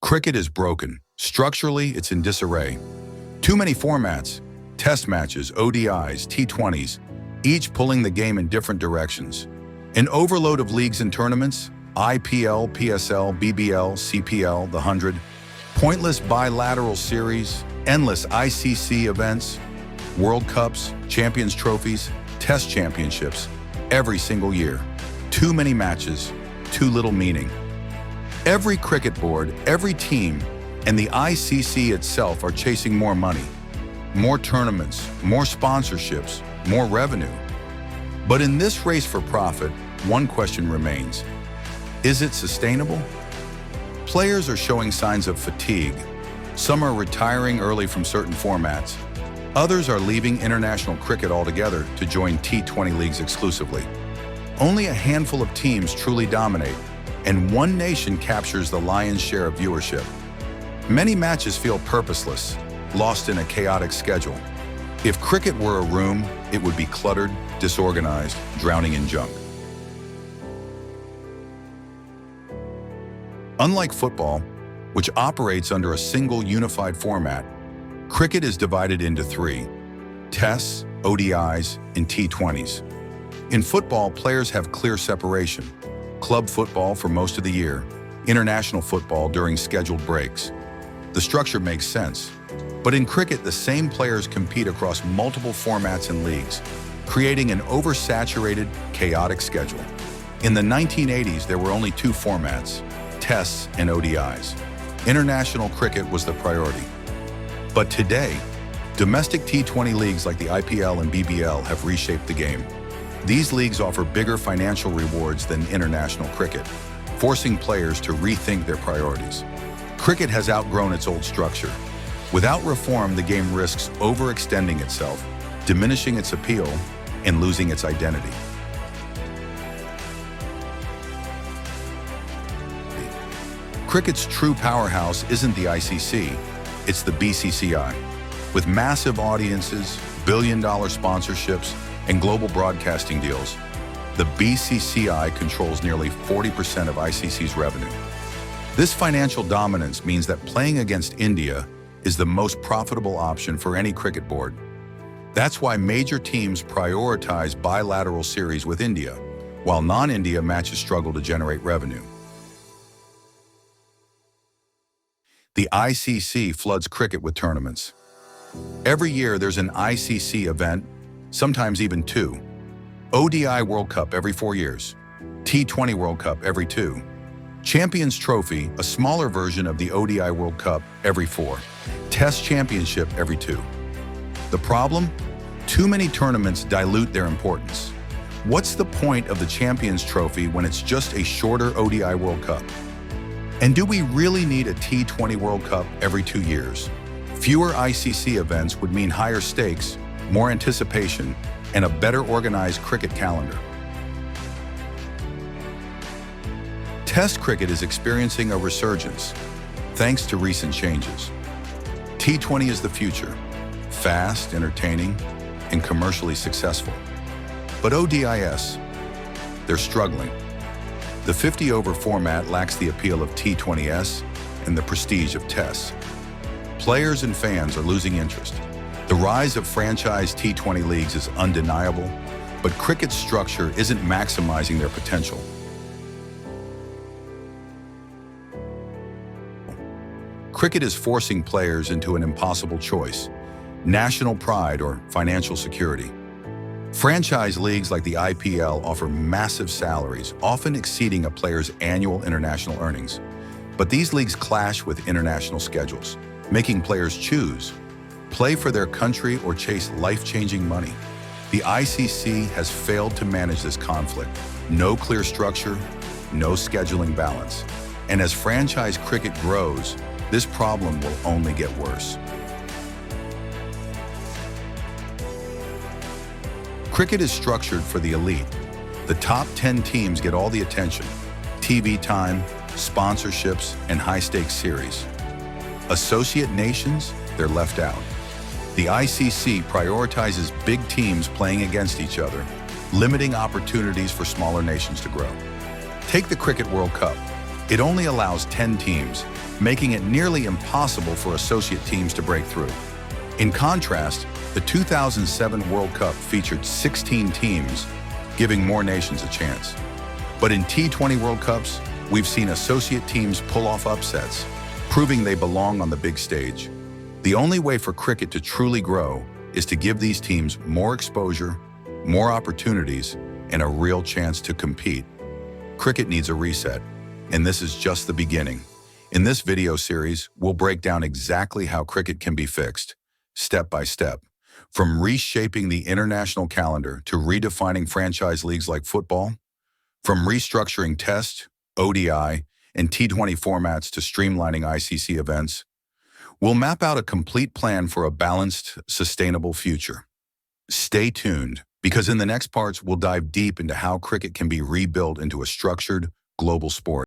Cricket is broken. Structurally, it's in disarray. Too many formats, test matches, ODIs, T20s, each pulling the game in different directions. An overload of leagues and tournaments, IPL, PSL, BBL, CPL, the 100, pointless bilateral series, endless ICC events, World Cups, Champions Trophies, Test Championships, every single year. Too many matches, too little meaning. Every cricket board, every team, and the ICC itself are chasing more money, more tournaments, more sponsorships, more revenue. But in this race for profit, one question remains. Is it sustainable? Players are showing signs of fatigue. Some are retiring early from certain formats. Others are leaving international cricket altogether to join T20 leagues exclusively. Only a handful of teams truly dominate, and one nation captures the lion's share of viewership. Many matches feel purposeless, lost in a chaotic schedule. If cricket were a room, it would be cluttered, disorganized, drowning in junk. Unlike football, which operates under a single unified format, cricket is divided into three: tests, ODIs, and T20s. In football, players have clear separation. Club football for most of the year, international football during scheduled breaks. The structure makes sense. But in cricket, the same players compete across multiple formats and leagues, creating an oversaturated, chaotic schedule. In the 1980s, there were only two formats: tests and ODIs. International cricket was the priority. But today, domestic T20 leagues like the IPL and BBL have reshaped the game. These leagues offer bigger financial rewards than international cricket, forcing players to rethink their priorities. Cricket has outgrown its old structure. Without reform, the game risks overextending itself, diminishing its appeal, and losing its identity. Cricket's true powerhouse isn't the ICC, it's the BCCI. With massive audiences, billion-dollar sponsorships, and global broadcasting deals, the BCCI controls nearly 40% of ICC's revenue. This financial dominance means that playing against India is the most profitable option for any cricket board. That's why major teams prioritize bilateral series with India, while non-India matches struggle to generate revenue. The ICC floods cricket with tournaments. Every year there's an ICC event, sometimes even two. ODI World Cup every 4 years. T20 World Cup every 2. Champions Trophy, a smaller version of the ODI World Cup, every 4. Test Championship every 2. The problem? Too many tournaments dilute their importance. What's the point of the Champions Trophy when it's just a shorter ODI World Cup? And do we really need a T20 World Cup every 2 years? Fewer ICC events would mean higher stakes, more anticipation, and a better organized cricket calendar. Test cricket is experiencing a resurgence, thanks to recent changes. T20 is the future, fast, entertaining, and commercially successful. But ODIs, they're struggling. The 50-over format lacks the appeal of T20s and the prestige of tests. Players and fans are losing interest. The rise of franchise T20 leagues is undeniable, but cricket's structure isn't maximizing their potential. Cricket is forcing players into an impossible choice: national pride or financial security. Franchise leagues like the IPL offer massive salaries, often exceeding a player's annual international earnings. But these leagues clash with international schedules, making players choose: play for their country or chase life-changing money. The ICC has failed to manage this conflict. No clear structure, no scheduling balance. And as franchise cricket grows, this problem will only get worse. Cricket is structured for the elite. The top 10 teams get all the attention: TV time, sponsorships, and high-stakes series. Associate nations, they're left out. The ICC prioritizes big teams playing against each other, limiting opportunities for smaller nations to grow. Take the Cricket World Cup. It only allows 10 teams, making it nearly impossible for associate teams to break through. In contrast, the 2007 World Cup featured 16 teams, giving more nations a chance. But in T20 World Cups, we've seen associate teams pull off upsets, proving they belong on the big stage. The only way for cricket to truly grow is to give these teams more exposure, more opportunities, and a real chance to compete. Cricket needs a reset, and this is just the beginning. In this video series, we'll break down exactly how cricket can be fixed, step by step, from reshaping the international calendar to redefining franchise leagues like football, from restructuring Test, ODI, and T20 formats to streamlining ICC events. We'll map out a complete plan for a balanced, sustainable future. Stay tuned, because in the next parts, we'll dive deep into how cricket can be rebuilt into a structured, global sport.